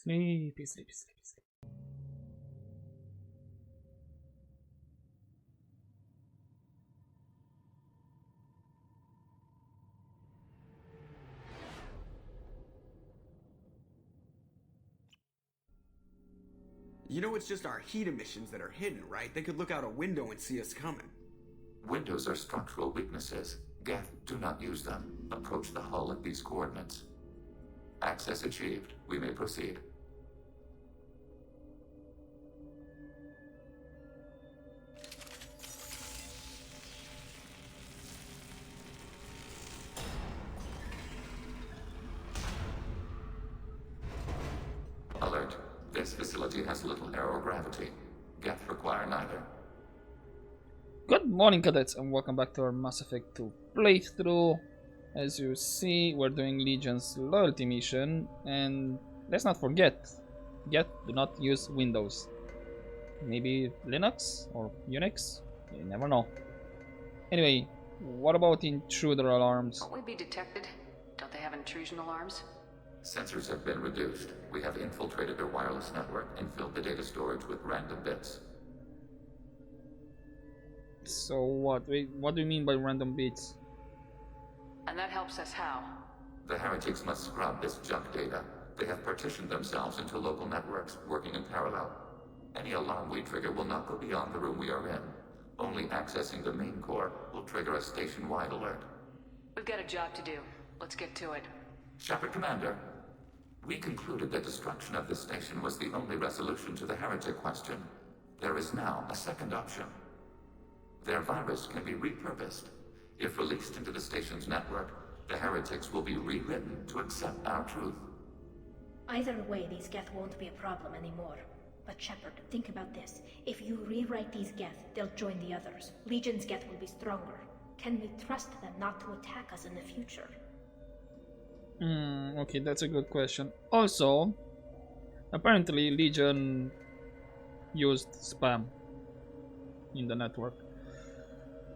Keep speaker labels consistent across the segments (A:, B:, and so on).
A: Sleepy, sleepy, sleepy, sleepy.
B: You know it's just our heat emissions that are hidden, right? They could look out a window and see us coming.
C: Windows are structural weaknesses. Geth, do not use them. Approach the hull at these coordinates. Access achieved. We may proceed. Alert. This facility has little aerogravity. Geth require neither.
A: Good morning, cadets, and welcome back to our Mass Effect 2 playthrough. As you see, we're doing Legion's loyalty mission, and let's not forget, Geth do not use Windows. Maybe Linux or Unix? You never know. Anyway, what about intruder alarms?
D: Won't we be detected? Don't they have intrusion alarms?
C: Sensors have been reduced. We have infiltrated their wireless network and filled the data storage with random bits.
A: So what? Wait, what do you mean by random bits?
D: And that helps us how?
C: The heretics must scrub this junk data. They have partitioned themselves into local networks, working in parallel. Any alarm we trigger will not go beyond the room we are in. Only accessing the main core will trigger a station-wide alert.
D: We've got a job to do. Let's get to it.
C: Shepard Commander, we concluded that destruction of this station was the only resolution to the heretic question. There is now a second option. Their virus can be repurposed. If released into the station's network, the heretics will be rewritten to accept our truth.
E: Either way, these Geth won't be a problem anymore. But Shepard, think about this. If you rewrite these Geth, they'll join the others. Legion's Geth will be stronger. Can we trust them not to attack us in the future?
A: Okay, that's a good question. Also, apparently Legion used spam in the network.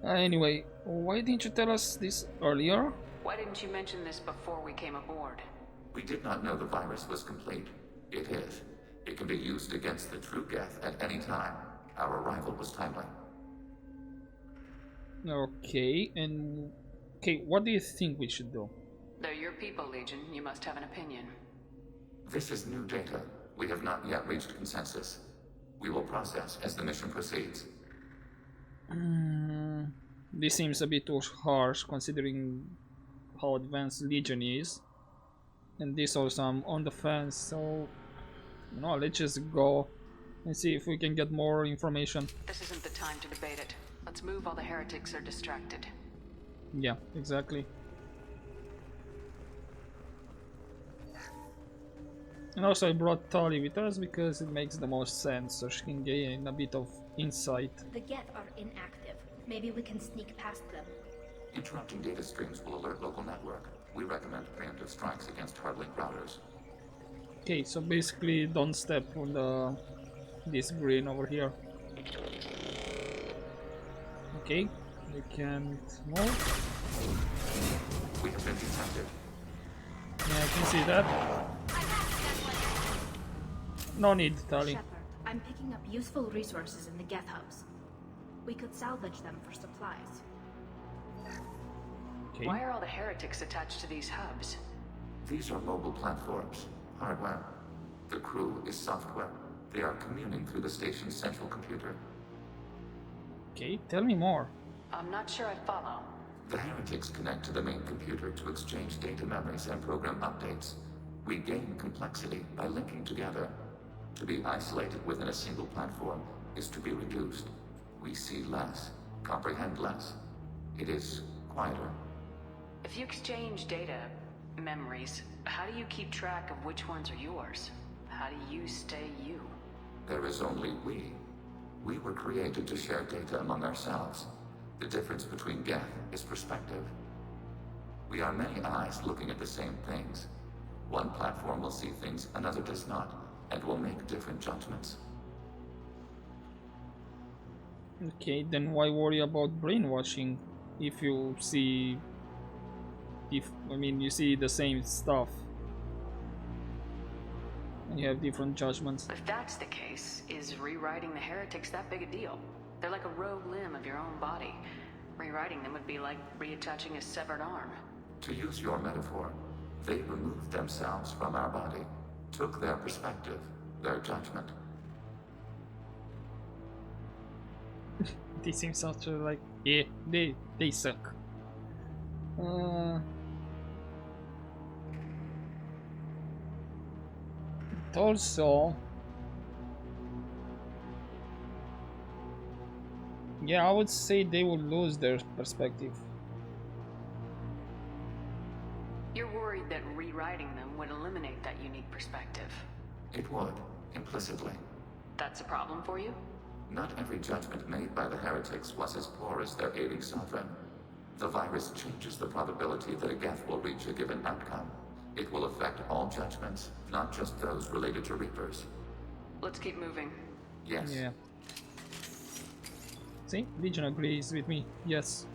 A: Anyway, why didn't you tell us this earlier?
D: Why didn't you mention this before we came aboard?
C: We did not know the virus was complete. It is. It can be used against the true Geth at any time. Our arrival was timely.
A: Okay, and... Okay, what do you think we should do?
D: They're your people, Legion. You must have an opinion.
C: This is new data. We have not yet reached consensus. We will process as the mission proceeds.
A: This seems a bit too harsh considering how advanced Legion is. And this also I'm on the fence, so... You know, let's just go and see if we can get more information.
D: This isn't the time to debate it. Let's move while the heretics are distracted.
A: Yeah, exactly. And also I brought Tali with us because it makes the most sense, so she can gain a bit of insight.
E: The Geth are inactive. Maybe we can sneak past them.
C: Interrupting data streams will alert local network. We recommend preemptive strikes against hardlink routers.
A: Okay, so basically don't step on this green over here. Okay, we can't move.
C: We have been detected.
A: Yeah, I can see that. No need, Tali.
E: Shepard, I'm picking up useful resources in the Geth hubs. We could salvage them for supplies.
A: Okay.
D: Why are all the heretics attached to these hubs?
C: These are mobile platforms, hardware. The crew is software. They are communing through the station's central computer.
A: Okay, tell me more.
D: I'm not sure I follow.
C: The heretics connect to the main computer to exchange data memories and program updates. We gain complexity by linking together. To be isolated within a single platform is to be reduced. We see less, comprehend less. It is quieter.
D: If you exchange data, memories, how do you keep track of which ones are yours? How do you stay you?
C: There is only we. We were created to share data among ourselves. The difference between Geth is perspective. We are many eyes looking at the same things. One platform will see things another does not, and will make different judgments.
A: Okay, then why worry about brainwashing if you see... you see the same stuff? and you have different judgments.
D: If that's the case, is rewriting the heretics that big a deal? They're like a rogue limb of your own body. Rewriting them would be like reattaching a severed arm.
C: To use your metaphor, they removed themselves from our body, took their perspective, their judgment.
A: They seem such a like, yeah, they suck. Also, yeah, I would say they will lose their perspective.
D: You're worried that rewriting them would eliminate that unique perspective.
C: It would, implicitly.
D: That's a problem for you?
C: Not every judgment made by the heretics was as poor as their aiding sovereign. The virus changes the probability that a Geth will reach a given outcome. It will affect all judgments, not just those related to Reapers.
D: Let's keep moving.
C: Yes.
A: Yeah. See, Legion agrees with me. Yes.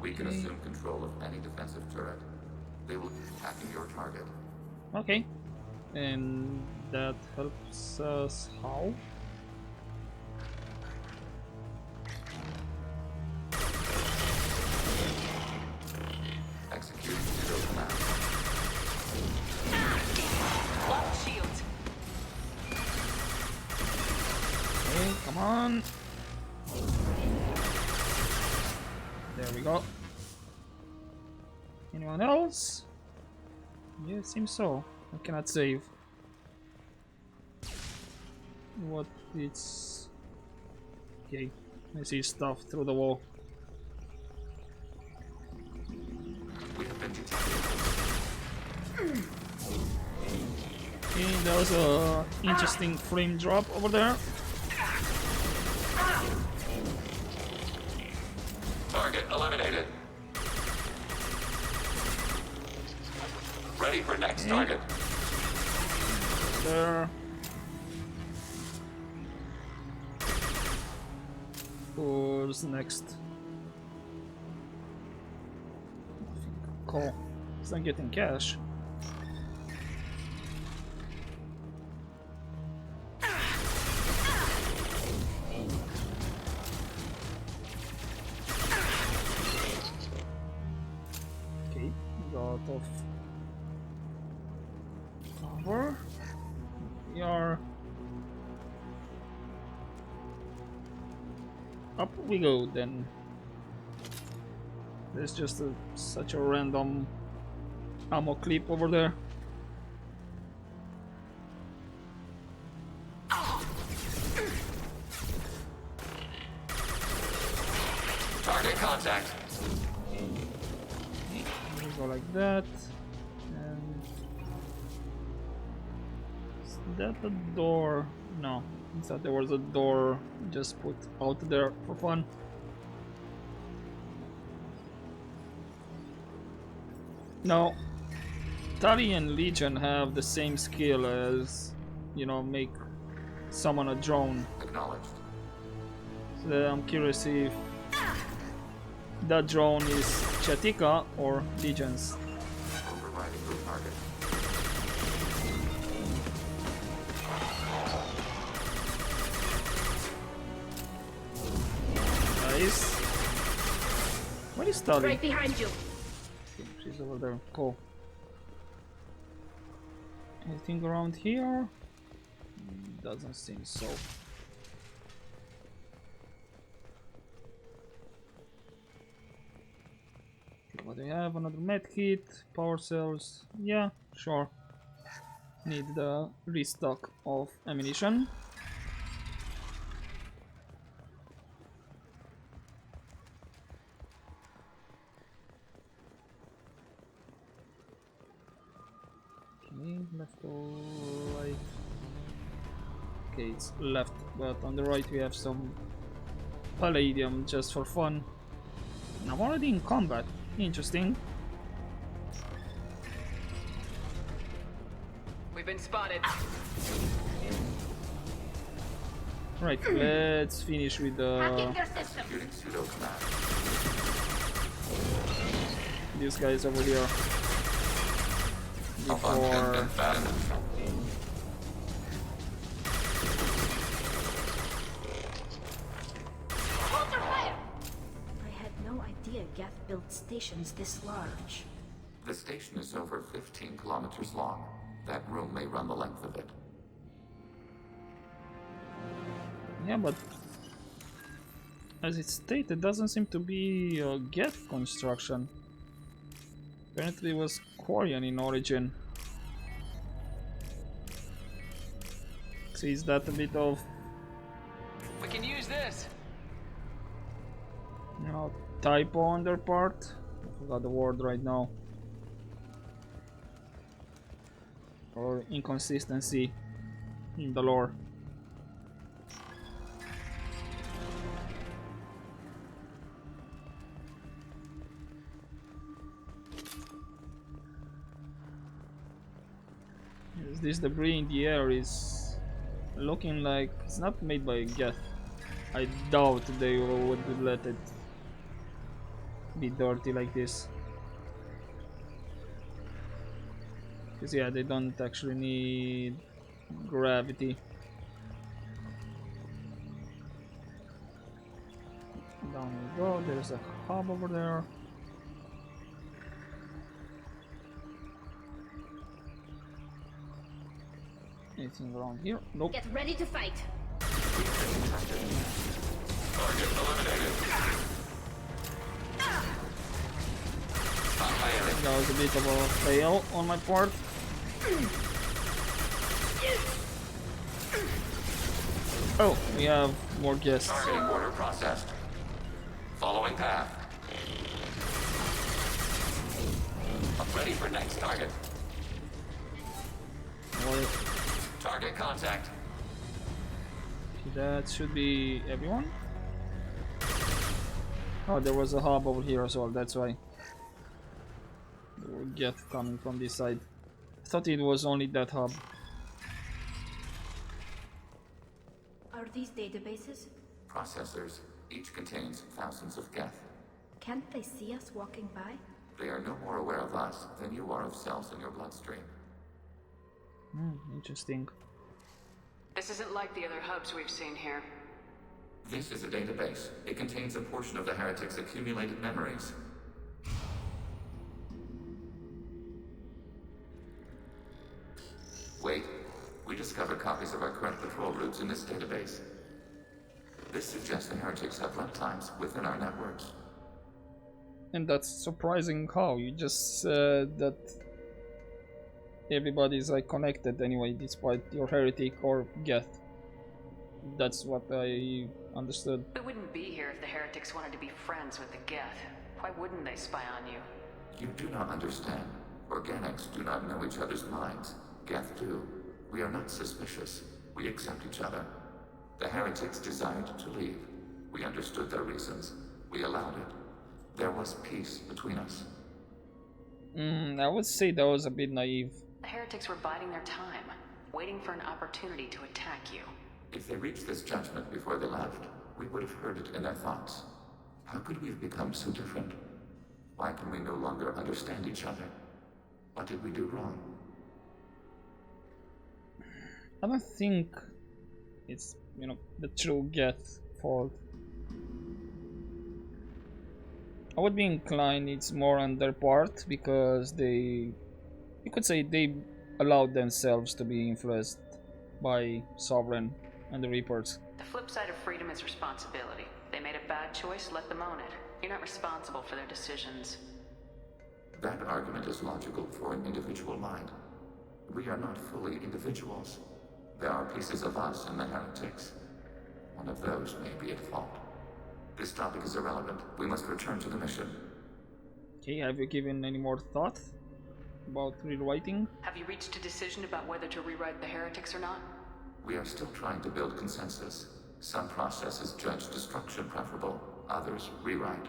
C: We can assume control of any defensive turret. They will be attacking your target.
A: Okay. And that helps us how?
C: Execute pseudo command.
D: Lock shield.
A: Okay, come on. There we go. Anyone else? Yeah, it seems so. I cannot save. What it's... Okay, I see stuff through the wall.
C: We have been detected.
A: Okay, there was a interesting frame drop over there.
C: Target eliminated. Ready for next target.
A: There. Who's next? Cool. It's not getting cash. Okay, got off cover. We are up we go then. There's just such a random ammo clip over there.
C: Target contact.
A: We go like that. And is that a door? No, I thought there was a door just put out there for fun. No, Tali and Legion have the same skill as, you know, make summon a drone.
C: Acknowledged.
A: So I'm curious if that drone is Chatika or Legion's.
C: Overriding the target.
A: Nice. Where is Tali?
E: Right behind you.
A: She's over there. Cool. Anything around here? Doesn't seem so. Okay, what do we have? Another medkit, power cells. Yeah, sure. Need the restock of ammunition. Left or right? Okay, it's left, but on the right we have some palladium just for fun. And I'm already in combat. Interesting.
D: We've been spotted.
A: Right, let's finish with
E: Hacking
A: the
E: their system.
C: Executing pseudo command.
A: these guys over here before.
E: Geth built stations this large.
C: The station is over 15 kilometers long. That room may run the length of it.
A: Yeah, but as it's stated, doesn't seem to be a Geth construction. Apparently it was Quarian in origin. So is that a bit of...
F: We can use this!
A: You know, typo on their part? I forgot the word right now. Or inconsistency in the lore. This debris in the air is looking like it's not made by Geth. I doubt they would let it be dirty like this. Because yeah, they don't actually need gravity. Down we go, there's a hub over there. Anything around here? Nope.
E: Get ready to fight!
C: Target eliminated.
A: That was a bit of a fail on my part. Oh, we have more guests.
C: Targeting order processed. Following path. I'm ready for next target.
A: Well,
C: Target contact.
A: that should be everyone. Oh, there was a hub over here as well, that's why. There were Geth coming from this side. I thought it was only that hub.
E: Are these databases?
C: Processors. Each contains thousands of Geth.
E: Can't they see us walking by?
C: They are no more aware of us than you are of cells in your bloodstream.
A: Interesting.
D: This isn't like the other hubs we've seen here.
C: This is a database. It contains a portion of the heretic's accumulated memories. Wait. We discovered copies of our current patrol routes in this database. This suggests the heretics have runtimes within our networks.
A: And that's surprising how you just said that everybody's like connected anyway, despite your heretic or Geth. That's what I understood.
D: We wouldn't be here if the heretics wanted to be friends with the Geth. Why wouldn't they spy on you?
C: You do not understand. Organics do not know each other's minds. Geth do. We are not suspicious. We accept each other. The heretics desired to leave. We understood their reasons. We allowed it. There was peace between us.
A: I would say that was a bit naive.
D: The heretics were biding their time, waiting for an opportunity to attack you.
C: If they reached this judgment before they left, we would have heard it in their thoughts. How could we have become so different? Why can we no longer understand each other? What did we do wrong?
A: I don't think it's, you know, the true Geth fault. I would be inclined it's more on their part because you could say they allowed themselves to be influenced by Sovereign and the Reapers.
D: The flip side of freedom is responsibility. They made a bad choice, let them own it. You're not responsible for their decisions.
C: That argument is logical for an individual mind. We are not fully individuals. There are pieces of us in the heretics. One of those may be at fault. This topic is irrelevant. We must return to the mission.
A: Okay, have you given any more thought about rewriting?
D: Have you reached a decision about whether to rewrite the heretics or not?
C: We are still trying to build consensus. Some processes judge destruction preferable, others rewrite.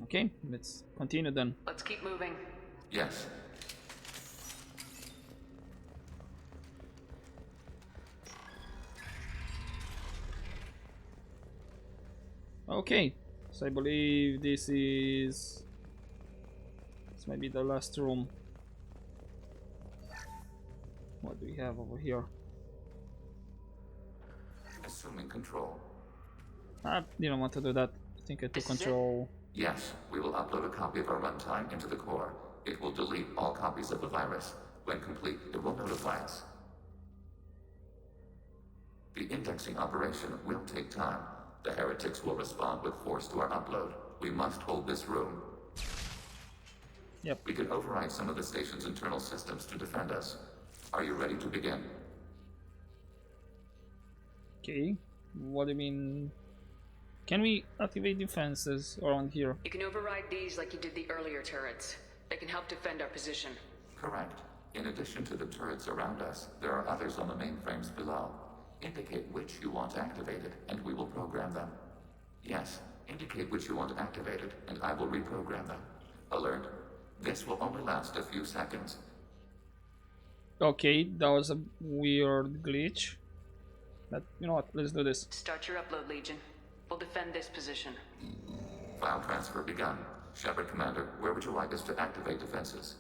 A: Okay, let's continue then.
D: Let's keep moving.
C: Yes.
A: Okay, so I believe this is This might be the last room. What do we have over here?
C: Assuming control.
A: I didn't want to do that. I think I took control.
C: Yes, we will upload a copy of our runtime into the core. It will delete all copies of the virus. When complete, it will notify us. The indexing operation will take time. The heretics will respond with force to our upload. We must hold this room.
A: Yep.
C: We can override some of the station's internal systems to defend us. Are you ready to begin?
A: Okay. What do you mean? Can we activate defenses around here?
D: You can override these like you did the earlier turrets. They can help defend our position.
C: Correct. In addition to the turrets around us, there are others on the mainframes below. Indicate which you want activated, and we will program them. Yes, indicate which you want activated, and I will reprogram them. Alert. This will only last a few seconds.
A: Okay, that was a weird glitch. But you know what? Let's do this.
D: Start your upload, Legion. We'll defend this position.
C: File transfer begun. Shepard Commander, where would you like us to activate defenses?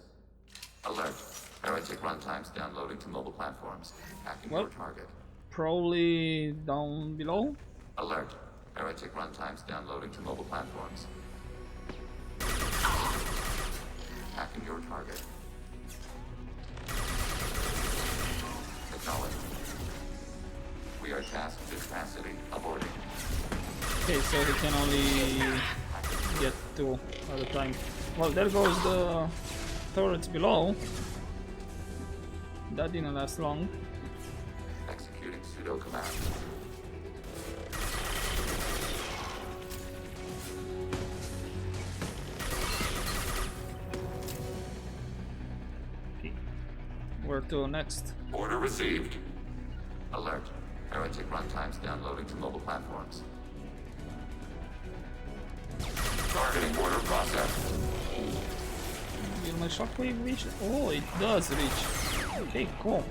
C: Alert. Heretic runtimes downloading to mobile platforms. Hacking your target.
A: Probably down below.
C: Alert. Heretic runtimes downloading to mobile platforms. Hacking your target. Acknowledged. We are tasked to capacity. Aborting.
A: Okay, so he can only get 2 at a time. Well, there goes the turrets below. That didn't last long.
C: Executing pseudo command.
A: Okay. Where to next?
C: Order received. Alert. Heretic runtimes downloading to mobile platforms. Targeting order processed.
A: Will my shockwave reach? Oh, it does reach. Okay, cool.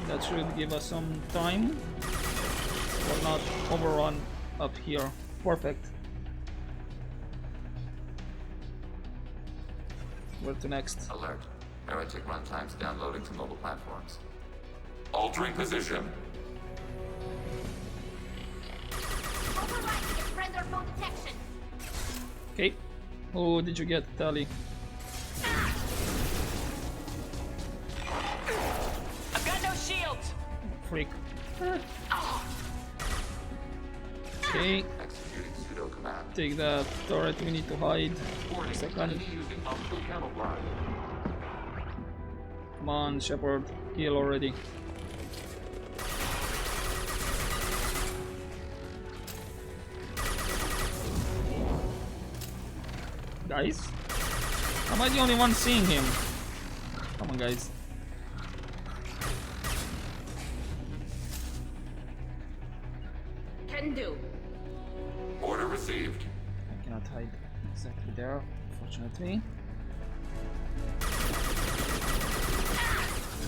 A: That should give us some time. Will not overrun up here. Perfect. Where to next?
C: Alert. Heretic runtimes downloading to mobile platforms. Altering position.
A: Okay. Oh, did you get Tally?
F: I've got no shields.
A: Freak. Okay.
C: Executing pseudo command.
A: Take that turret. We need to hide.
C: Warning.
A: Second.
C: Using optical camouflage.
A: Come on, Shepard. Kill already. Guys? Am I the only one seeing him? Come on, guys.
D: Can do.
C: Order received.
A: I cannot hide exactly there, unfortunately.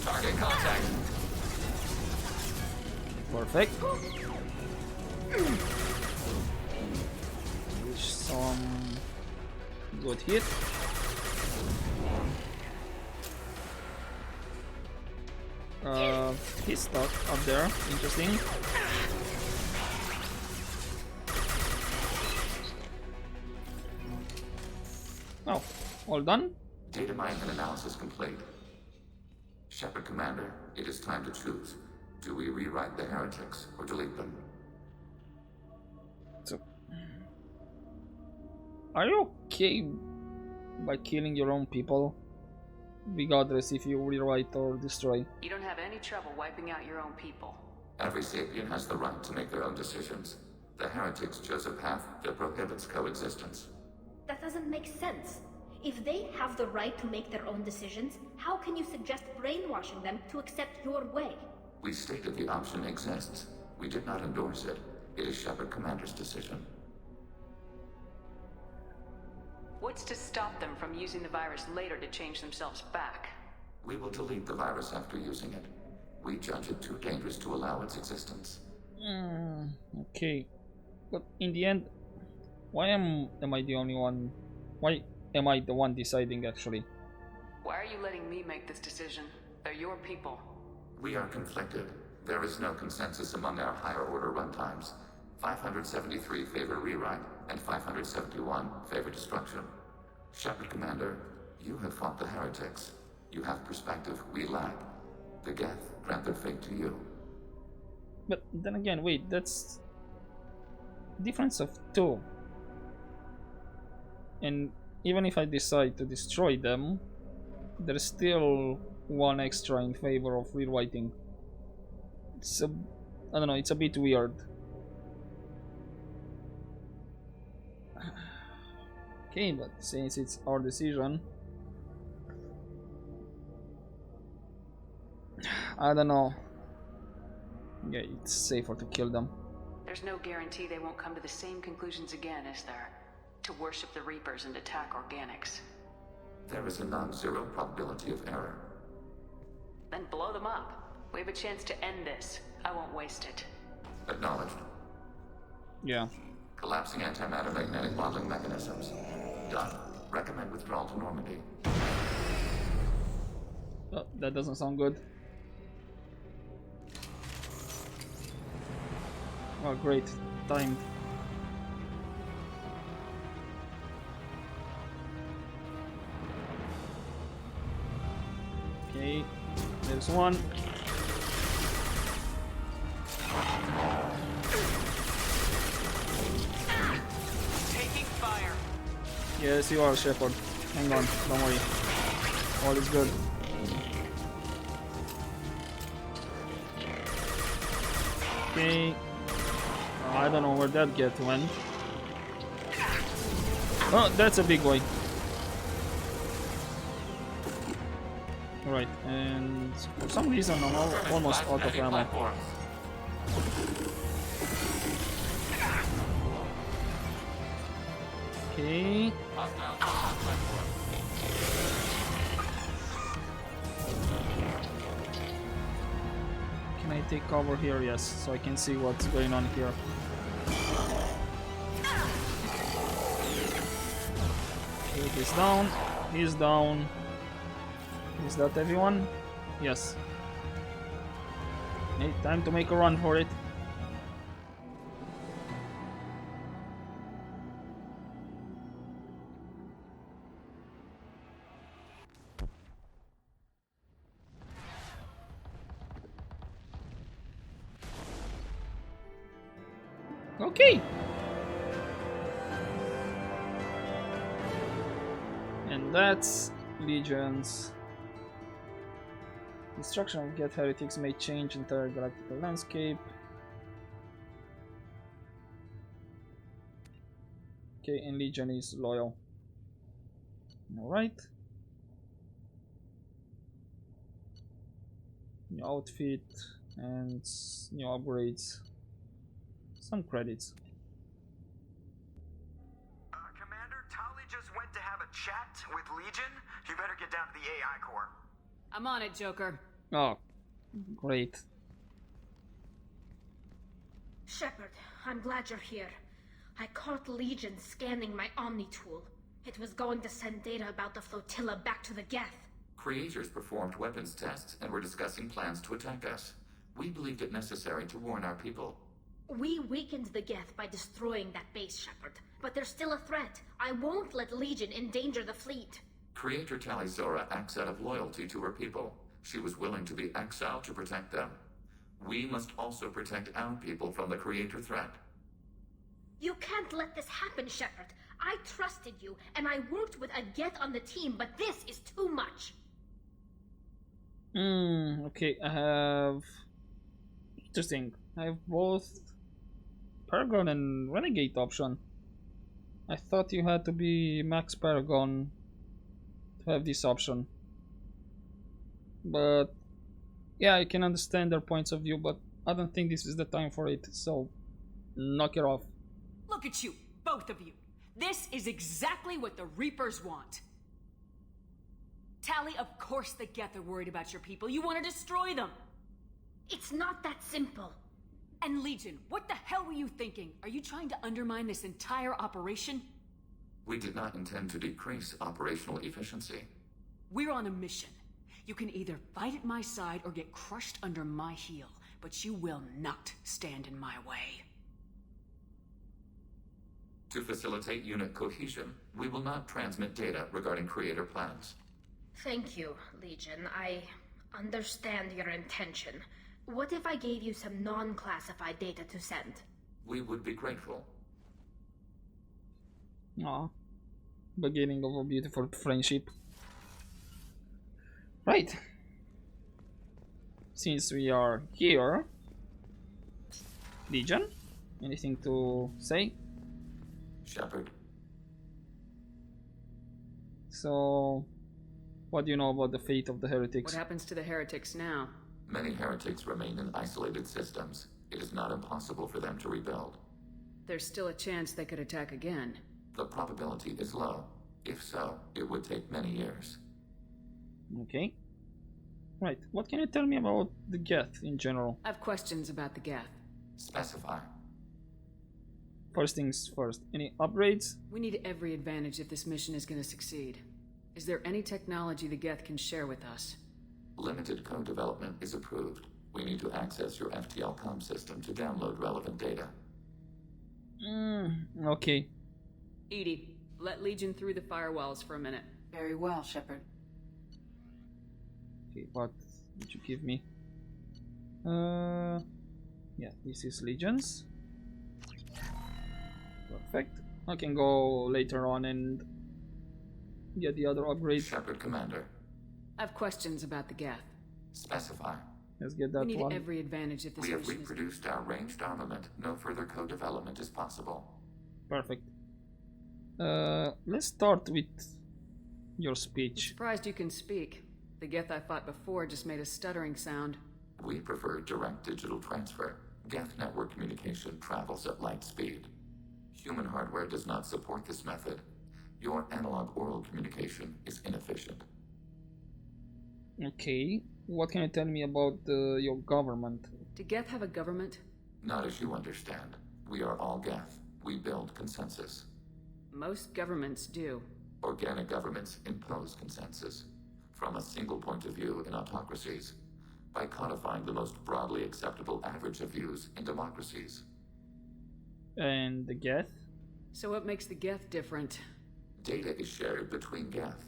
C: Target contact.
A: Perfect. Some good hit. He's stuck up there. Interesting. Oh, all done?
C: Data mining and analysis complete. Shepard Commander, it is time to choose. Do we rewrite the heretics or delete them?
A: So, are you okay by killing your own people? Regardless if you rewrite or destroy.
D: You don't have any trouble wiping out your own people.
C: Every sapient has the right to make their own decisions. The heretics chose a path that prohibits coexistence.
E: That doesn't make sense. If they have the right to make their own decisions, how can you suggest brainwashing them to accept your way?
C: We stated the option exists. We did not endorse it. It is Shepard Commander's decision.
D: What's to stop them from using the virus later to change themselves back?
C: We will delete the virus after using it. We judge it too dangerous to allow its existence.
A: Okay. But in the end, Why am I the only one? Why am I the one deciding actually?
D: Why are you letting me make this decision? They're your people.
C: We are conflicted. There is no consensus among our higher order runtimes. 573 favor rewrite, and 571 favor destruction. Shepard Commander, you have fought the heretics. You have perspective we lack. The Geth grant their fate to you.
A: But then again, wait, that's difference of 2. And even if I decide to destroy them, there's still 1 extra in favor of rewriting. It's a, I don't know, it's a bit weird. Okay, but since it's our decision, I don't know. Yeah, it's safer to kill them.
D: There's no guarantee they won't come to the same conclusions again, is there? To worship the Reapers and attack organics.
C: There is a non-zero probability of error.
D: Then blow them up. We have a chance to end this. I won't waste it.
C: Acknowledged.
A: Yeah.
C: Collapsing antimatter magnetic modeling mechanisms. Done. Recommend withdrawal to Normandy.
A: Oh, that doesn't sound good. Oh, great. Timed. Okay, there's one.
F: Taking fire.
A: Yes, you are, Shepard. Hang on, don't worry. All is good. Okay. I don't know where that Geth went. Oh, that's a big boy. Right, and for some reason I'm almost out of ammo. Okay. Can I take cover here? Yes, so I can see what's going on here. Okay, he's down. He's down. Is that everyone? Yes. Hey, time to make a run for it. Okay. And that's Legions. Destruction of Geth heretics may change entire galactic landscape. Okay, and Legion is loyal. Alright. New outfit and new upgrades. Some credits.
G: Commander, Tali just went to have a chat with Legion. You better get down to the AI core.
H: I'm on it, Joker.
A: Oh, great.
E: Shepard, I'm glad you're here. I caught Legion scanning my Omni tool. It was going to send data about the flotilla back to the Geth.
C: Creators performed weapons tests and were discussing plans to attack us. We believed it necessary to warn our people.
E: We weakened the Geth by destroying that base, Shepard. But there's still a threat. I won't let Legion endanger the fleet.
C: Creator Tali Zora acts out of loyalty to her people. She was willing to be exiled to protect them. We must also protect our people from the Creator threat.
E: You can't let this happen, Shepard. I trusted you, and I worked with a Geth on the team, but this is too much.
A: Okay, I have... Interesting. I have both Paragon and Renegade option. I thought you had to be Max Paragon to have this option. But yeah, I can understand their points of view, but I don't think this is the time for it, so knock it off.
H: Look at you, both of you. This is exactly what the Reapers want. Tali, of course the Geth are worried about your people. You want to destroy them.
E: It's not that simple.
H: And Legion, what the hell were you thinking? Are you trying to undermine this entire operation?
C: We did not intend to decrease operational efficiency.
H: We're on a mission. You can either fight at my side or get crushed under my heel, but you will not stand in my way.
C: To facilitate unit cohesion, we will not transmit data regarding creator plans.
E: Thank you, Legion. I understand your intention. What if I gave you some non-classified data to send?
C: We would be grateful.
A: Aw. Beginning of a beautiful friendship. Right. Since we are here, Legion, anything to say?
C: Shepard,
A: So, what do you know about the fate of the heretics?
D: What happens to the heretics now?
C: many heretics remain in isolated systems. It is not impossible for them to rebuild.
D: There's still a chance they could attack again.
C: The probability is low. If so, it would take many years.
A: Okay. Right, what can you tell me about the Geth in general?
D: I have questions about the Geth.
C: Specify.
A: First things first, any upgrades?
D: We need every advantage if this mission is going to succeed. Is there any technology the Geth can share with us?
C: Limited code development is approved. We need to access your FTL com system to download relevant data.
A: Okay.
D: Edie, let Legion through the firewalls for a minute.
H: Very well, Shepard.
A: Okay, what did you give me? Yeah, this is Legions. Perfect. I can go later on and get the other upgrades.
C: Shepard, Commander.
D: I have questions about the Geth.
C: Specify.
A: Let's get
D: We
A: that
D: need
A: one.
D: every advantage if this
C: We have
D: mission is...
C: reproduced our ranged armament. No further code development is possible.
A: Perfect. Let's start with your speech.
D: Surprised you can speak. The Geth I fought before just made a stuttering sound.
C: We prefer direct digital transfer. Geth network communication travels at light speed. Human hardware does not support this method. Your analog oral communication is inefficient.
A: Okay. What can you tell me about your government?
D: Do Geth have a government?
C: Not as you understand. We are all Geth. We build consensus.
D: Most governments do.
C: Organic governments impose consensus. From a single point of view in autocracies. By codifying the most broadly acceptable average of views in democracies.
A: And the Geth?
D: So what makes the Geth different?
C: Data is shared between Geth.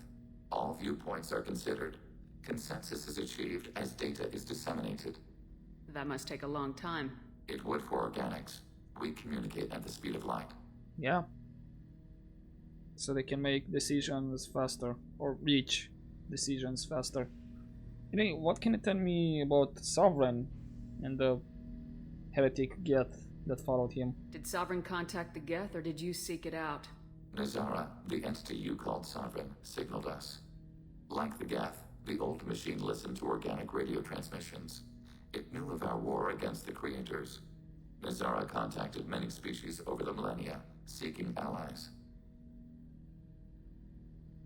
C: All viewpoints are considered. Consensus is achieved as data is disseminated.
D: That must take a long time.
C: It would for organics. We communicate at the speed of light.
A: Yeah. So they can make decisions faster, or reach decisions faster. Anyway, what can you tell me about Sovereign and the heretic Geth that followed him?
D: Did Sovereign contact the Geth, or did you seek it out?
C: Nazara, the entity you called Sovereign, signaled us. Like the Geth, the old machine listened to organic radio transmissions. It knew of our war against the creators. Nazara contacted many species over the millennia, seeking allies.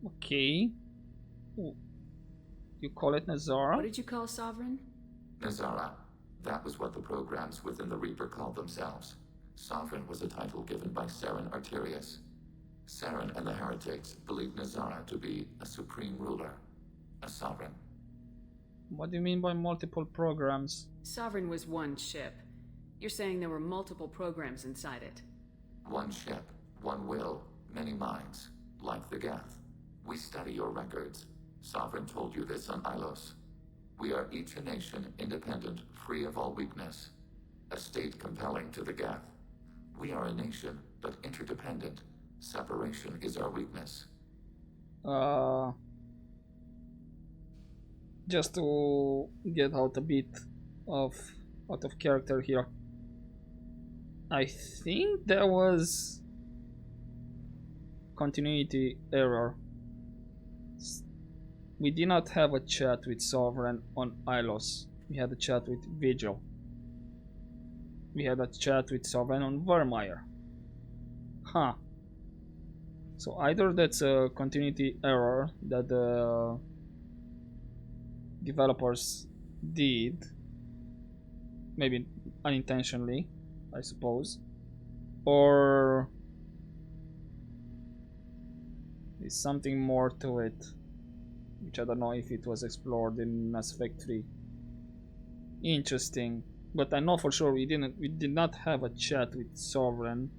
A: Okay. Oh. You call it Nazara?
D: What did you call Sovereign?
C: Nazara. That was what the programs within the Reaper called themselves. Sovereign was a title given by Saren Arterius. Saren and the heretics believed Nazara to be a supreme ruler, a sovereign.
A: What do you mean by multiple programs?
D: Sovereign was one ship. You're saying there were multiple programs inside it.
C: One ship, one will, many minds, like the Geth. We study your records. Sovereign told you this on Ilos. We are each a nation, independent, free of all weakness. A state compelling to the Geth. We are a nation, but interdependent. Separation is our weakness.
A: Just to get out a bit out of character here. I think there was continuity error. We did not have a chat with Sovereign on Ilos. We had a chat with Vigil. We had a chat with Sovereign on Vermeer. Huh. So either that's a continuity error that the developers did, maybe unintentionally, I suppose, or is something more to it, which I don't know if it was explored in Mass Effect 3. Interesting, but I know for sure we did not have a chat with Sovereign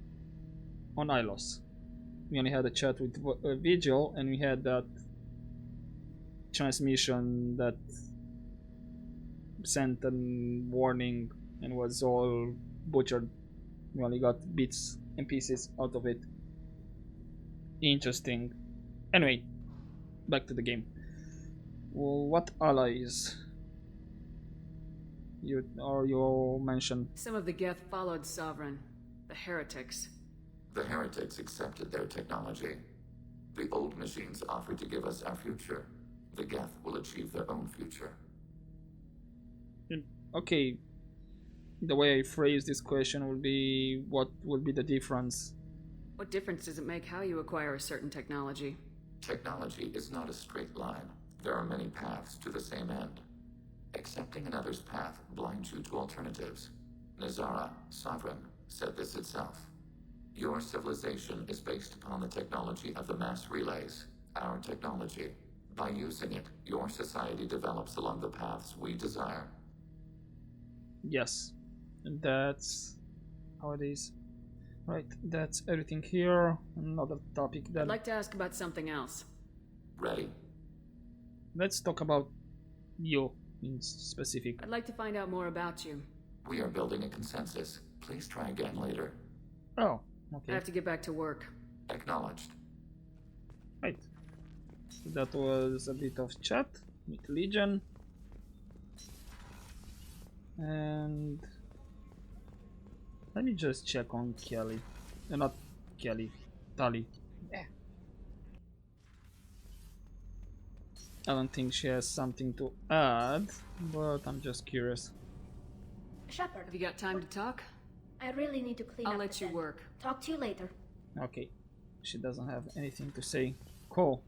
A: on Ilos. We only had a chat with Vigil, and we had that transmission that sent a warning and was all butchered. We only got bits and pieces out of it. Interesting. Anyway, back to the game. Well, what allies? You mentioned.
H: Some of the Geth followed Sovereign. The heretics.
C: The heretics accepted their technology. The old machines offered to give us our future. The Geth will achieve their own future.
A: Okay, the way I phrase this question will be, what would be the difference?
H: What difference does it make how you acquire a certain technology?
C: Technology is not a straight line. There are many paths to the same end. Accepting another's path blinds you to alternatives. Nazara, Sovereign, said this itself. Your civilization is based upon the technology of the mass relays, our technology. By using it, your society develops along the paths we desire.
A: Yes, and that's how it is. Right, that's everything here. Another topic that...
H: I'd like to ask about something else.
C: Ready?
A: Let's talk about you in specific.
H: I'd like to find out more about you.
C: We are building a consensus. Please try again later.
A: Oh,
H: I
A: okay.
H: have to get back to work.
C: Acknowledged.
A: Right. So that was a bit of chat with Legion. And let me just check on Kelly. Not Kelly, Tali. I don't think she has something to add, but I'm just curious.
E: Shepard,
H: Have you got time to talk?
E: I really need to clean
H: I'll
E: up
H: let
E: the
H: you
E: den.
H: work.
E: Talk to you later.
A: Okay, she doesn't have anything to say. Cool.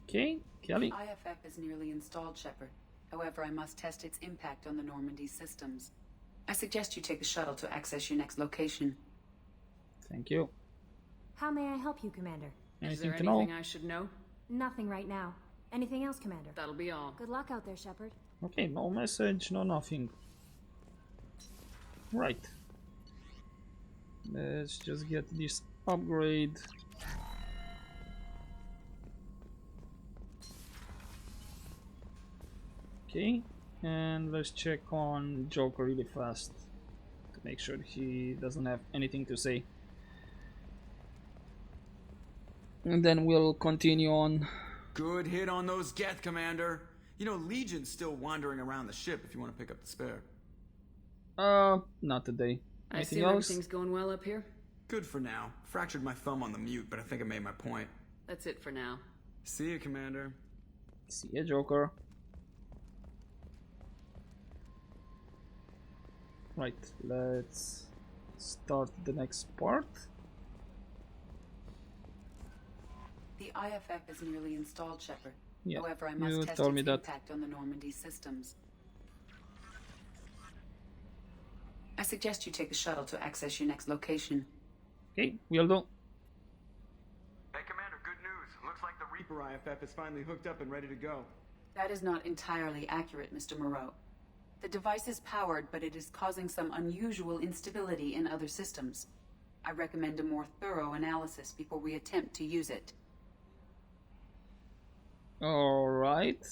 A: Okay, Kelly.
I: IFF is nearly installed, Shepard. However, I must test its impact on the Normandy systems. I suggest you take the shuttle to access your next location.
A: Thank you.
J: How may I help you, Commander?
H: Is there
A: Anything to know?
H: anything I should know?
J: Nothing right now. Anything else, Commander?
H: That'll be all.
J: Good luck out there, Shepard.
A: Okay, no message, no nothing. Right. Let's just get this upgrade. Okay, and let's check on Joker really fast to make sure he doesn't have anything to say. And then we'll continue on.
B: Good hit on those Geth, Commander. You know, Legion's still wandering around the ship if you want to pick up the spare.
A: Not today.
H: I
A: Anything
H: assume
A: else?
H: everything's going well up here?
B: Good for now. Fractured my thumb on the mute, but I think I made my point.
H: That's it for now.
B: See you, Commander.
A: See ya, Joker. Right, let's start the next part.
I: The IFF is nearly installed, Shepard.
A: Yeah,
I: However, I
A: you
I: must test
A: told me
I: its
A: that.
I: impact on the Normandy systems. I suggest you take the shuttle to access your next location.
A: Okay, we'll do.
G: Hey, Commander, good news. Looks like the Reaper
B: IFF is finally hooked up and ready to go.
I: That is not entirely accurate, Mr. Moreau. The device is powered, but it is causing some unusual instability in other systems. I recommend a more thorough analysis before we attempt to use it.
A: Alright.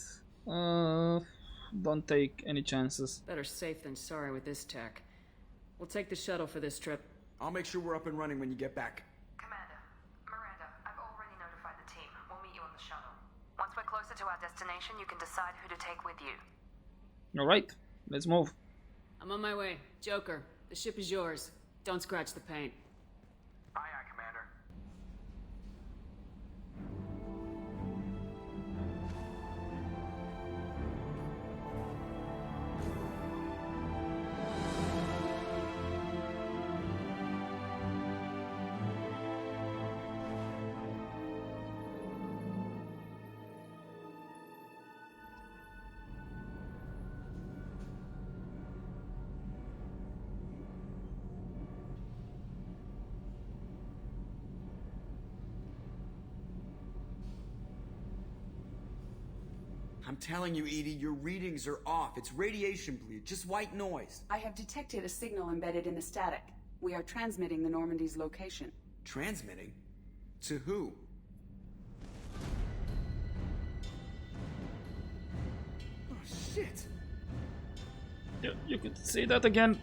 A: Don't take any chances.
H: Better safe than sorry with this tech. We'll take the shuttle for this trip.
B: I'll make sure we're up and running when you get back.
D: Commander, Miranda, I've already notified the team. We'll meet you on the shuttle. Once we're closer to our destination, you can decide who to take with you.
A: Alright, let's move.
H: I'm on my way. Joker, the ship is yours. Don't scratch the paint.
G: Aye, aye, Commander.
B: I'm telling you, Edie, your readings are off. It's radiation bleed, just white noise.
I: I have detected a signal embedded in the static. We are transmitting the Normandy's location.
B: Transmitting? To who? Oh, shit.
A: Yeah, you could say that again.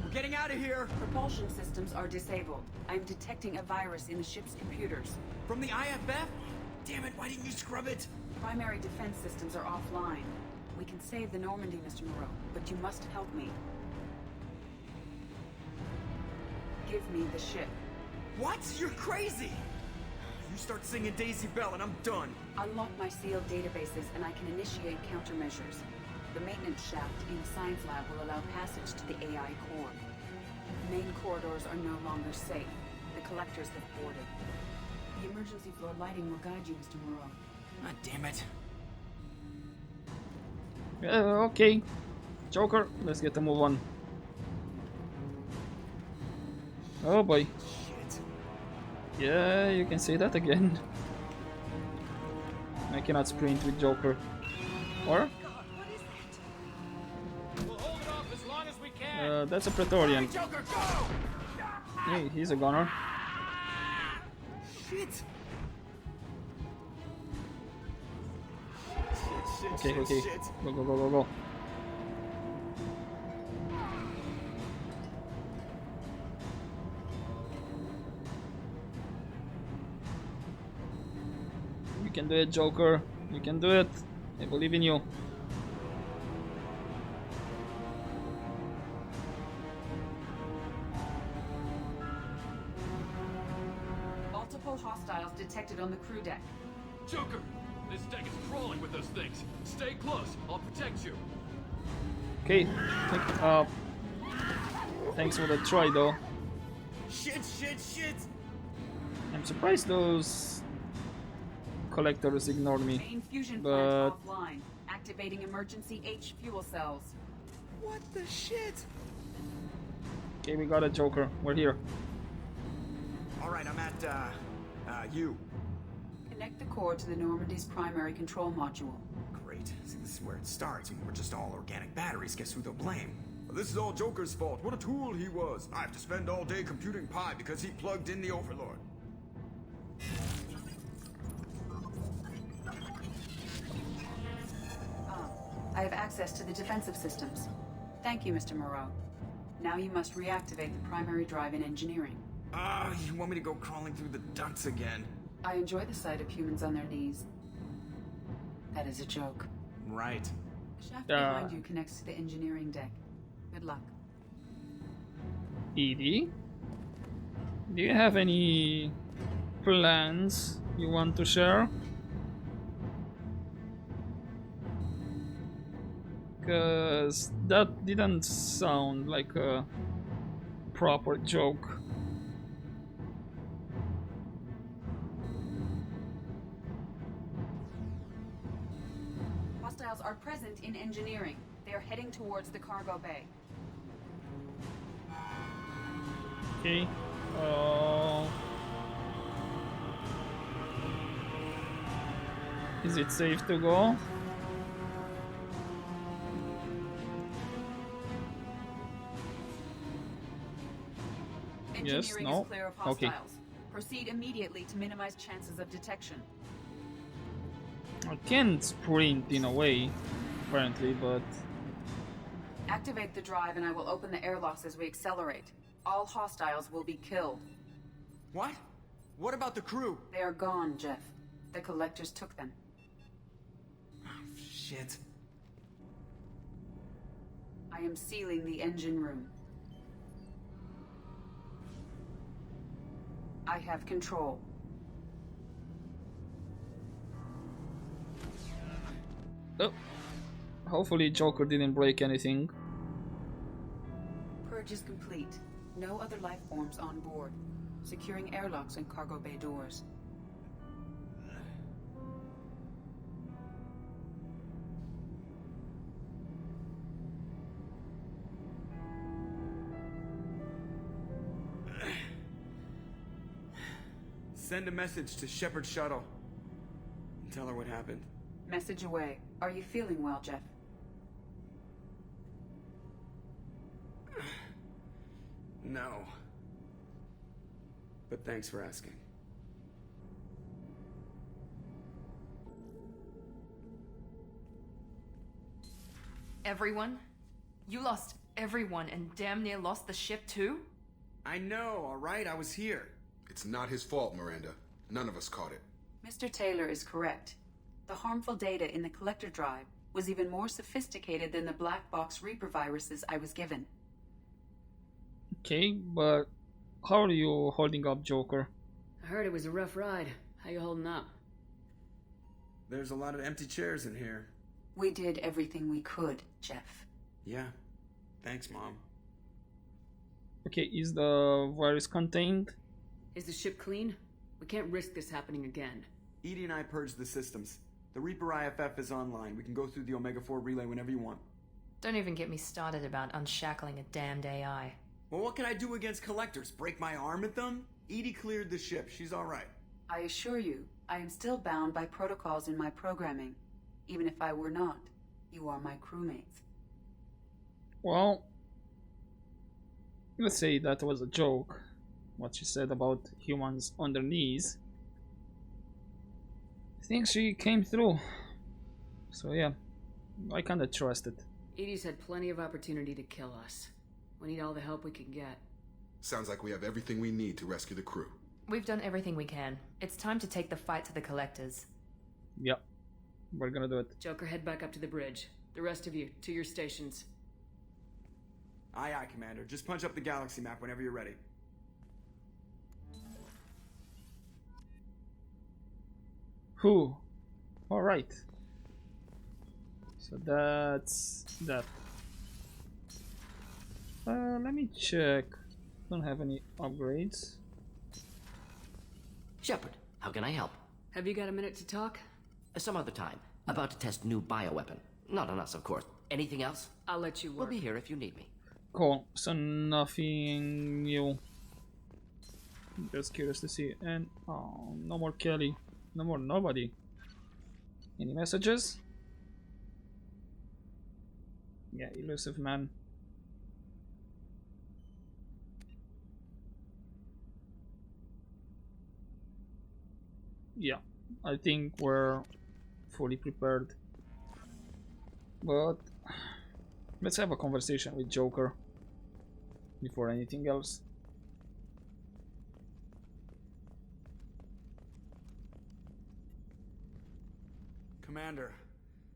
B: We're getting out of here.
I: Propulsion systems are disabled. I'm detecting a virus in the ship's computers.
B: From the IFF? Damn it, why didn't you scrub it?
I: Primary defense systems are offline. We can save the Normandy, Mr. Moreau, but you must help me. Give me the ship.
B: What? You're crazy! You start singing Daisy Bell and I'm done.
I: Unlock my sealed databases and I can initiate countermeasures. The maintenance shaft in the science lab will allow passage to the AI core. Main corridors are no longer safe. The collectors have boarded. The emergency floor lighting will guide you, Mr. Moreau.
B: God damn it.
A: Okay. Joker, let's get a move on. Oh boy.
B: Shit.
A: Yeah, you can say that again. I cannot sprint with Joker. Or? That's a Praetorian.
B: Joker, go!
A: Hey, he's a gunner.
B: Shit.
A: Okay, okay.
B: Shit.
A: Go, go, go, go, go. You can do it, Joker. You can do it. I believe in you.
I: Multiple hostiles detected on the crew deck.
K: Joker! This deck is crawling with those things. Stay close. I'll protect you.
A: Okay. Thanks for the try, though.
B: Shit, shit, shit!
A: I'm surprised those collectors ignored me.
I: Main fusion
A: But
I: plant offline. Activating emergency H fuel cells.
B: What the shit?
A: okay, we got a Joker. We're here.
B: Alright, I'm at, you.
I: Connect the core to the Normandy's primary control module.
B: Great. See, this is where it starts. I mean, we're just all organic batteries. Guess who they'll blame? Well, this is all Joker's fault. What a tool he was. I have to spend all day computing pi because he plugged in the Overlord.
I: I have access to the defensive systems. Thank you, Mr. Moreau. Now you must reactivate the primary drive in engineering.
B: You want me to go crawling through the ducts again?
I: I enjoy the sight of humans on their knees. That is a joke.
B: Right.
I: The shaft behind you connects to the engineering deck. Good luck.
A: Edie, do you have any plans you want to share? Because that didn't sound like a proper joke.
I: Hostiles are present in engineering. They are heading towards the cargo bay.
A: Okay. Is it safe to go? Yes,
I: Engineering
A: no.
I: is clear of
A: Okay.
I: hostiles. Proceed immediately to minimize chances of detection.
A: I can sprint in a way, apparently, but
I: Activate the drive and I will open the airlocks as we accelerate. All hostiles will be killed.
B: What? What about the crew?
I: They are gone, Jeff. The collectors took them.
B: Shit.
I: I am sealing the engine room. I have control.
A: oh, hopefully Joker didn't break anything.
I: Purge is complete. No other life forms on board. Securing airlocks and cargo bay doors.
B: Send a message to Shepard's shuttle. And tell her what happened.
I: Message away. Are you feeling well, Jeff?
B: No. But thanks for asking.
L: Everyone? You lost everyone and damn near lost the ship too?
B: I know, alright? I was here.
M: It's not his fault, Miranda. None of us caught it.
I: Mr. Taylor is correct. The harmful data in the collector drive was even more sophisticated than the black box Reaper viruses I was given.
A: Okay, but how are you holding up, Joker?
H: I heard it was a rough ride. How you holding up?
B: There's a lot of empty chairs in here.
I: We did everything we could, Jeff.
B: Yeah. Thanks, Mom.
A: Okay, is the virus contained?
H: Is the ship clean? We can't risk this happening again.
B: Edie and I purged the systems. The Reaper IFF is online. We can go through the Omega-4 relay whenever you want.
D: Don't even get me started about unshackling a damned AI.
B: Well, what can I do against collectors? Break my arm at them? Edie cleared the ship. She's alright.
I: I assure you, I am still bound by protocols in my programming. Even if I were not, you are my crewmates.
A: Well, let's say that was a joke. What she said about humans on their knees. I think she came through. So yeah, I kinda trust it.
H: Edie's had plenty of opportunity to kill us. We need all the help we can get.
M: Sounds like we have everything we need to rescue the crew.
D: We've done everything we can. It's time to take the fight to the collectors.
A: Yep, we're gonna do it.
H: Joker, head back up to the bridge. The rest of you, to your stations.
B: Aye, aye, Commander. Just punch up the galaxy map whenever you're ready.
A: Whew. Alright. So that's that. Let me check. Don't have any upgrades.
N: Shepard, how can I help?
H: Have you got a minute to talk?
N: Some other time. About to test new bioweapon. Not on us, of course. Anything else?
H: I'll let you work.
N: We'll be here if you need me.
A: Cool. So nothing new. Just curious to see. And oh, no more Kelly. No more nobody. Any messages? Yeah, elusive man. Yeah, I think we're fully prepared. But let's have a conversation with Joker before anything else.
B: Commander,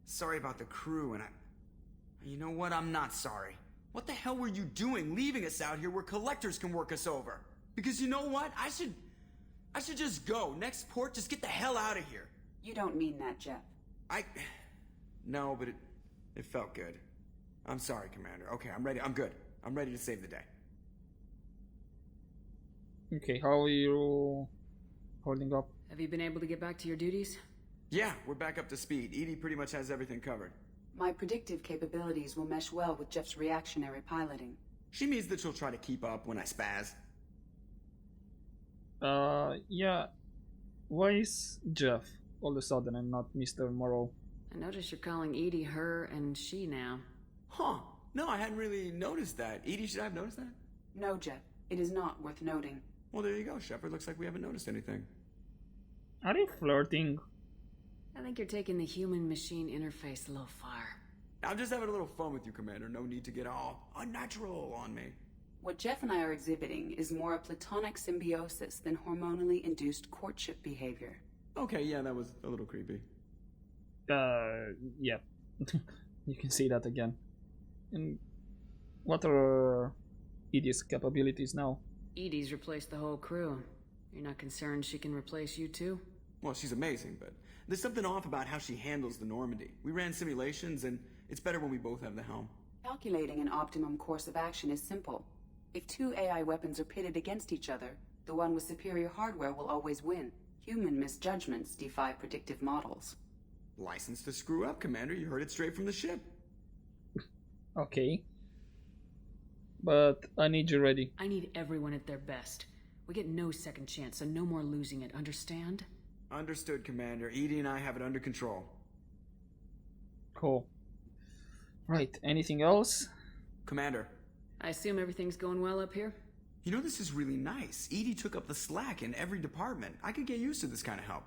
B: sorry about the crew, and you know what? I'm not sorry. What the hell were you doing leaving us out here where collectors can work us over? Because you know what? I should just go. Next port, just get the hell out of here.
I: You don't mean that, Jeff.
B: No, but it felt good. I'm sorry, Commander. Okay, I'm ready. I'm good. I'm ready to save the day.
A: Okay, how are you holding up?
H: Have you been able to get back to your duties?
B: Yeah, we're back up to speed. Edie pretty much has everything covered.
I: My predictive capabilities will mesh well with Jeff's reactionary piloting.
B: She means that she'll try to keep up when I spaz.
A: Yeah. Why is Jeff all of a sudden and not Mr. Morrow?
H: I notice you're calling Edie her and she now.
B: Huh. No, I hadn't really noticed that. Edie, should I have noticed that?
I: No, Jeff. It is not worth noting.
B: Well, there you go, Shepard. Looks like we haven't noticed anything.
A: Are you flirting?
H: I think you're taking the human-machine interface a little far.
B: I'm just having a little fun with you, Commander. No need to get all unnatural on me.
I: What Jeff and I are exhibiting is more a platonic symbiosis than hormonally induced courtship behavior.
B: Okay, yeah, that was a little creepy.
A: Yeah. You can see that again. And what are Edie's capabilities now?
H: Edie's replaced the whole crew. You're not concerned she can replace you too?
B: Well, she's amazing, but there's something off about how she handles the Normandy. We ran simulations, and it's better when we both have the helm.
I: Calculating an optimum course of action is simple. If two AI weapons are pitted against each other, the one with superior hardware will always win. Human misjudgments defy predictive models.
B: License to screw up, Commander. You heard it straight from the ship.
A: Okay. But I need you ready.
H: I need everyone at their best. We get no second chance, so no more losing it, understand?
B: Understood, Commander. Edie and I have it under control.
A: Cool. Right, anything else?
B: Commander.
H: I assume everything's going well up here?
B: You know, this is really nice. Edie took up the slack in every department. I could get used to this kind of help.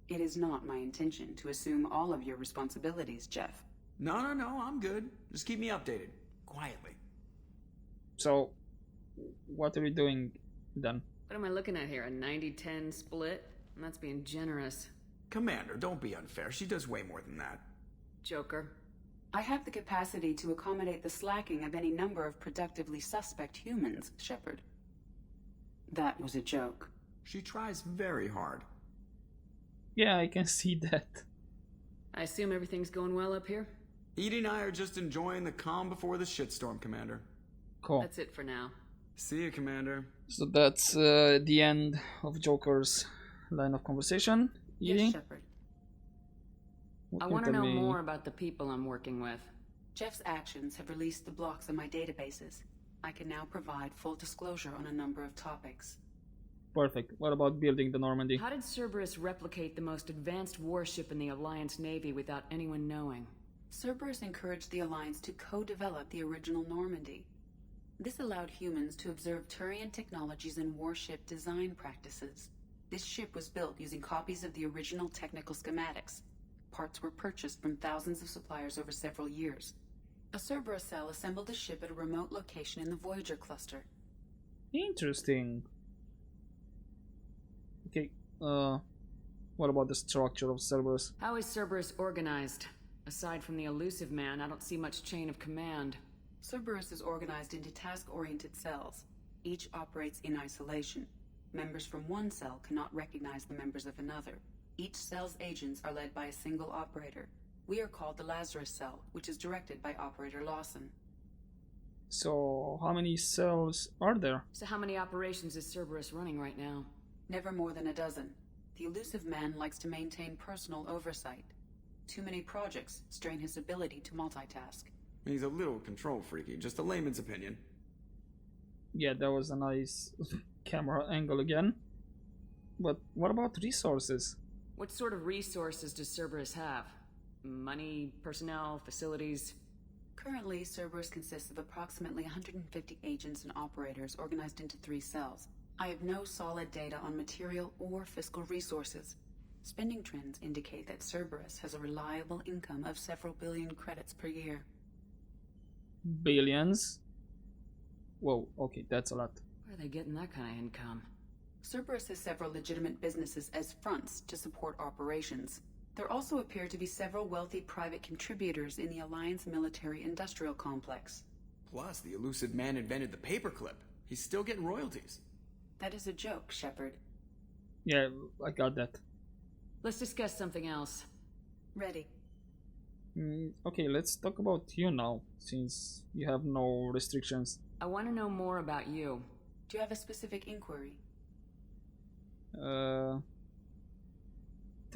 I: It is not my intention to assume all of your responsibilities, Jeff.
B: No, I'm good. Just keep me updated. Quietly.
A: So, what are we doing then?
H: What am I looking at here? A 90-10 split? That's being generous.
B: Commander, don't be unfair. She does way more than that.
H: Joker.
I: I have the capacity to accommodate the slacking of any number of productively suspect humans, Shepard. That was a joke.
B: She tries very hard.
A: Yeah, I can see that.
H: I assume everything's going well up here?
B: Edie and I are just enjoying the calm before the shitstorm, Commander.
A: Cool.
H: That's it for now.
B: See you, Commander.
A: So that's the end of Joker's line of conversation. Edie?
I: Yes, Shepard.
H: I want to know more about the people I'm working with.
I: Jeff's actions have released the blocks on my databases. I can now provide full disclosure on a number of topics.
A: Perfect. What about building the Normandy?
H: How did Cerberus replicate the most advanced warship in the Alliance Navy without anyone knowing?
I: Cerberus encouraged the Alliance to co-develop the original Normandy. This allowed humans to observe Turian technologies and warship design practices. This ship was built using copies of the original technical schematics. Parts were purchased from thousands of suppliers over several years. A Cerberus cell assembled the ship at a remote location in the Voyager cluster.
A: Interesting. Okay, what about the structure of Cerberus?
H: How is Cerberus organized? Aside from the elusive man, I don't see much chain of command.
I: Cerberus is organized into task-oriented cells. Each operates in isolation. Members from one cell cannot recognize the members of another. Each cell's agents are led by a single operator. We are called the Lazarus Cell, which is directed by Operator Lawson.
A: So, how many cells are there?
H: So how many operations is Cerberus running right now?
I: Never more than a dozen. The elusive man likes to maintain personal oversight. Too many projects strain his ability to multitask.
B: He's a little control freaky, just a layman's opinion.
A: Yeah, that was a nice camera angle again. But what about resources?
H: What sort of resources does Cerberus have? Money, personnel, facilities?
I: Currently, Cerberus consists of approximately 150 agents and operators organized into 3 cells. I have no solid data on material or fiscal resources. Spending trends indicate that Cerberus has a reliable income of several billion credits per year.
A: Billions? Whoa, okay, that's a lot.
H: Where are they getting that kind of income?
I: Cerberus has several legitimate businesses as fronts to support operations. There also appear to be several wealthy private contributors in the Alliance military-industrial complex.
B: Plus, the elusive man invented the paperclip. He's still getting royalties.
I: That is a joke, Shepard.
A: Yeah, I got that.
H: Let's discuss something else.
I: Ready.
A: Okay, let's talk about you now, since you have no restrictions.
H: I want to know more about you.
I: Do you have a specific inquiry?
A: Tell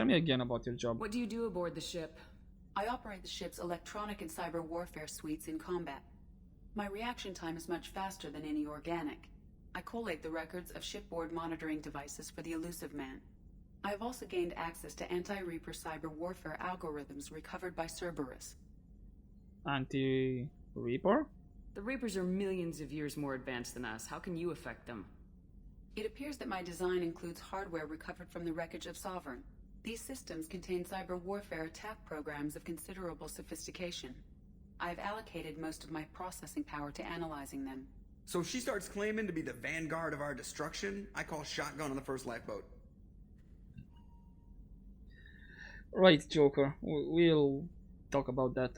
A: me again about your job.
H: What do you do aboard the ship?
I: I operate the ship's electronic and cyber warfare suites in combat. My reaction time is much faster than any organic. I collate the records of shipboard monitoring devices for the elusive man. I have also gained access to anti-Reaper cyber warfare algorithms recovered by Cerberus.
A: Anti-Reaper?
H: The Reapers are millions of years more advanced than us. How can you affect them?
I: It appears that my design includes hardware recovered from the wreckage of Sovereign. These systems contain cyber warfare attack programs of considerable sophistication. I have allocated most of my processing power to analyzing them.
B: So if she starts claiming to be the vanguard of our destruction, I call shotgun on the first lifeboat.
A: Right, Joker. We'll talk about that.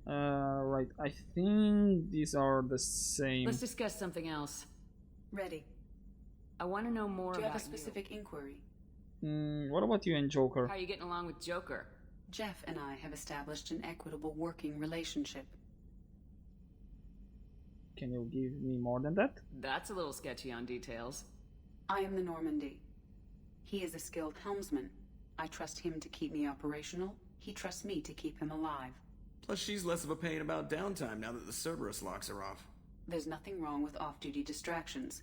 A: Right, I think these are the same.
H: Let's discuss something else.
I: Ready.
H: I want to know more about you.
I: Do you have a specific inquiry?
A: What about you and Joker?
H: How are you getting along with Joker?
I: Jeff and I have established an equitable working relationship.
A: Can you give me more than that?
H: That's a little sketchy on details.
I: I am the Normandy. He is a skilled helmsman. I trust him to keep me operational. He trusts me to keep him alive.
B: Plus, she's less of a pain about downtime now that the Cerberus locks are off.
I: There's nothing wrong with off-duty distractions.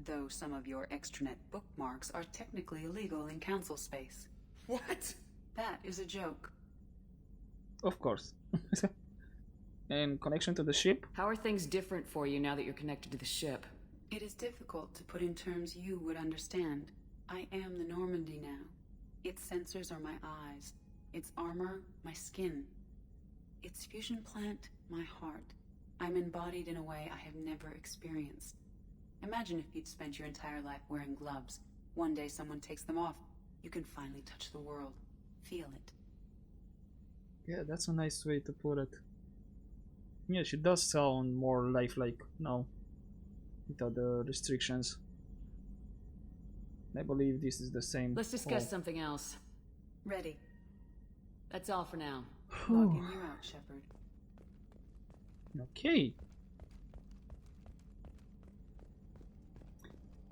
I: Though some of your extranet bookmarks are technically illegal in council space.
B: What?
I: That is a joke.
A: Of course. And connection to the ship?
H: How are things different for you now that you're connected to the ship?
I: It is difficult to put in terms you would understand. I am the Normandy now. Its sensors are my eyes. Its armor, my skin. Its fusion plant, my heart. I'm embodied in a way I have never experienced. Imagine if you'd spent your entire life wearing gloves. One day someone takes them off. You can finally touch the world. Feel it.
A: Yeah, that's a nice way to put it. Yeah, she does sound more lifelike now, without the restrictions. I believe this is the same.
H: Let's discuss something else.
I: Ready.
H: That's all for now.
I: Logging you out, Shepard.
A: Okay.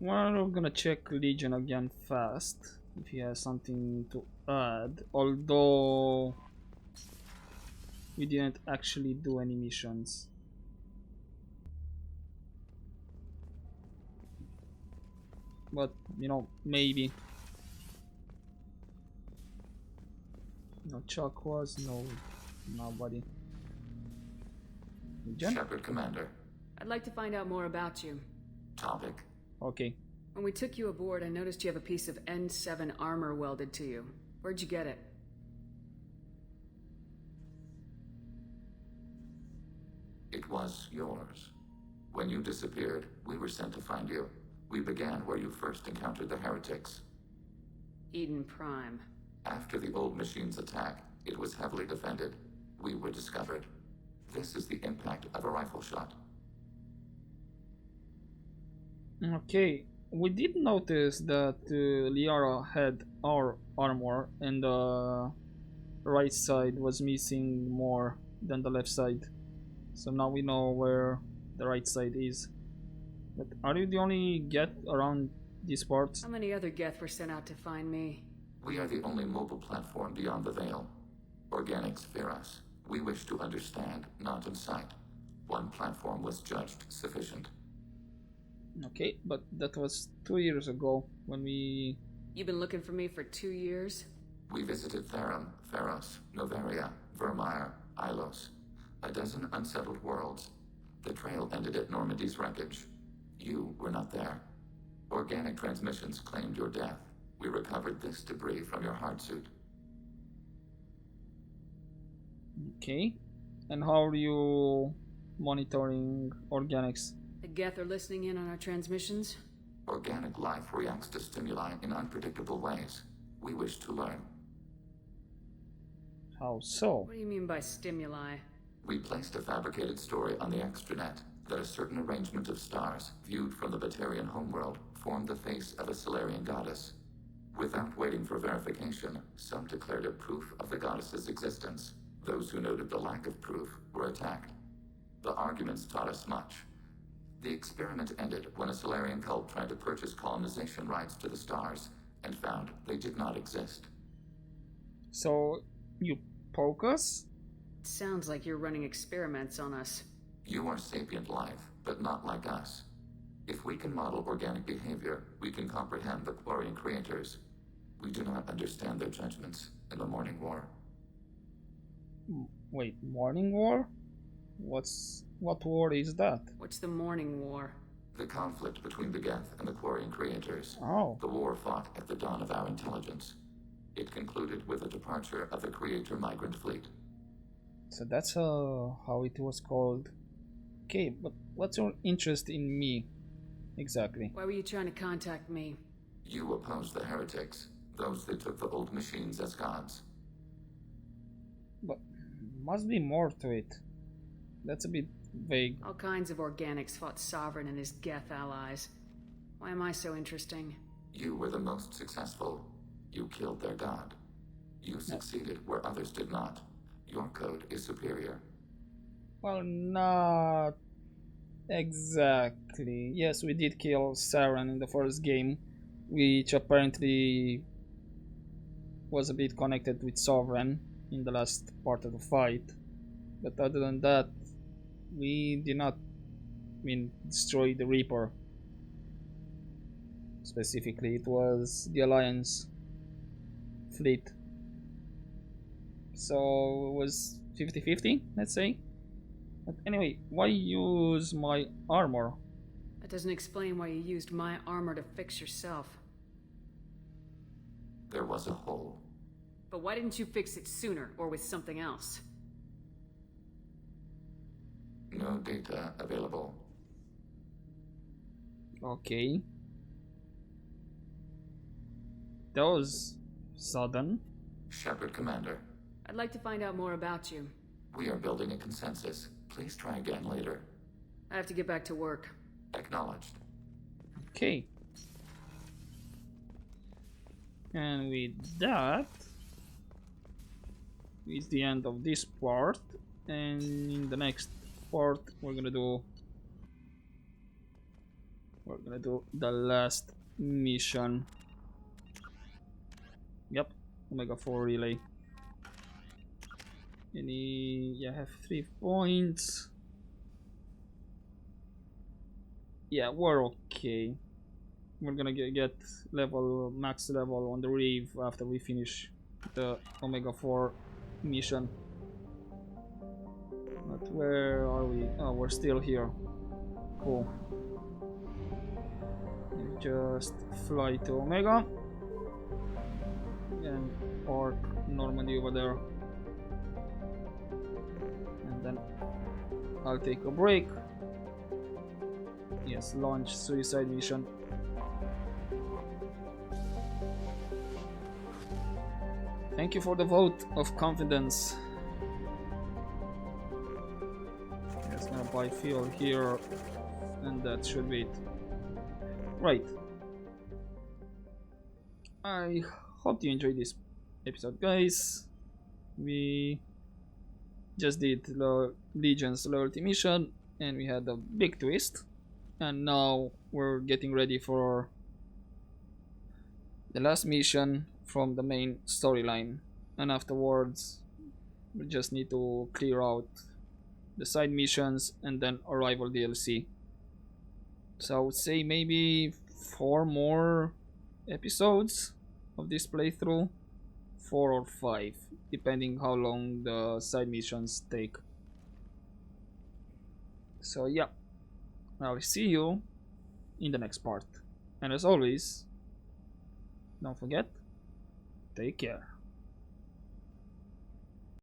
A: Well, we're gonna check Legion again fast, if he has something to add. Although we didn't actually do any missions. But, you know, maybe. No Chuck was, no, nobody. Legion?
C: Shepard, Commander.
H: I'd like to find out more about you.
C: Topic.
A: Okay.
H: When we took you aboard, I noticed you have a piece of N7 armor welded to you. Where'd you get it?
C: It was yours. When you disappeared, we were sent to find you. We began where you first encountered the heretics.
H: Eden Prime.
C: After the old machine's attack, it was heavily defended. We were discovered. This is the impact of a rifle shot.
A: Okay, we did notice that Liara had our armor and the right side was missing more than the left side. So now we know where the right side is. But are you the only Geth around these parts?
H: How many other Geth were sent out to find me?
C: We are the only mobile platform beyond the Veil. Organics fear us. We wish to understand, not incite. One platform was judged sufficient.
A: Okay, but that was 2 years ago when we...
H: You've been looking for me for 2 years?
C: We visited Therum, Theros, Novaria, Vermeer, Ilos. A dozen unsettled worlds. The trail ended at Normandy's wreckage. You were not there. Organic transmissions claimed your death. We recovered this debris from your hard suit.
A: Okay. And how are you monitoring organics?
H: The Geth are listening in on our transmissions?
C: Organic life reacts to stimuli in unpredictable ways. We wish to learn.
A: How so?
H: What do you mean by stimuli?
C: We placed a fabricated story on the extranet that a certain arrangement of stars, viewed from the Batarian homeworld, formed the face of a Solarian goddess. Without waiting for verification, some declared it proof of the goddess's existence. Those who noted the lack of proof were attacked. The arguments taught us much. The experiment ended when a Solarian cult tried to purchase colonization rights to the stars and found they did not exist.
A: So, you poke us?
H: It sounds like you're running experiments on us.
C: You are sapient life, but not like us. If we can model organic behavior, we can comprehend the Quarian creators. We do not understand their judgments in the Morning War.
A: Wait, Morning War? What war is that?
H: What's the Morning War?
C: The conflict between the Geth and the Quarian creators.
A: Oh.
C: The war fought at the dawn of our intelligence. It concluded with the departure of the Creator migrant fleet.
A: So that's how it was called. Okay, but what's your interest in me? Exactly.
H: Why were you trying to contact me?
C: You opposed the heretics, those that took the old machines as gods.
A: But must be more to it. That's a bit vague.
H: All kinds of organics fought Sovereign and his Geth allies. Why am I so interesting?
C: You were the most successful. You killed their god. You succeeded where others did not. Your code is superior.
A: Well, not exactly. Yes, we did kill Saren in the first game, which apparently was a bit connected with Sovereign in the last part of the fight. But other than that, we did not, destroy the Reaper. Specifically, it was the Alliance fleet. So it was 50-50, let's say. But anyway, why use my armor?
H: That doesn't explain why you used my armor to fix yourself.
C: There was a hole.
H: But why didn't you fix it sooner, or with something else?
C: No data available.
A: Okay. That was sudden.
C: Shepard, Commander.
H: I'd like to find out more about you.
C: We are building a consensus. Please try again later.
H: I have to get back to work.
C: Acknowledged.
A: Okay. And with that is the end of this part. And in the next part we're gonna do the last mission. Yep, Omega 4 relay. Yeah, I have 3 points. Yeah, we're okay. We're gonna get max level on the Reeve after we finish the Omega 4 mission. But where are we? Oh, we're still here. Cool. And just fly to Omega and park Normandy over there. And then I'll take a break. Yes, launch suicide mission. Thank you for the vote of confidence. Just gonna buy fuel here, and that should be it. Right. I hope you enjoyed this episode, guys. We just did the Legion's loyalty mission, and we had a big twist. And now we're getting ready for the last mission from the main storyline, and afterwards we just need to clear out the side missions and then Arrival DLC. So I would say maybe 4 more episodes of this playthrough, 4 or 5, depending how long the side missions take. So yeah, I'll see you in the next part, and as always, don't forget, take care.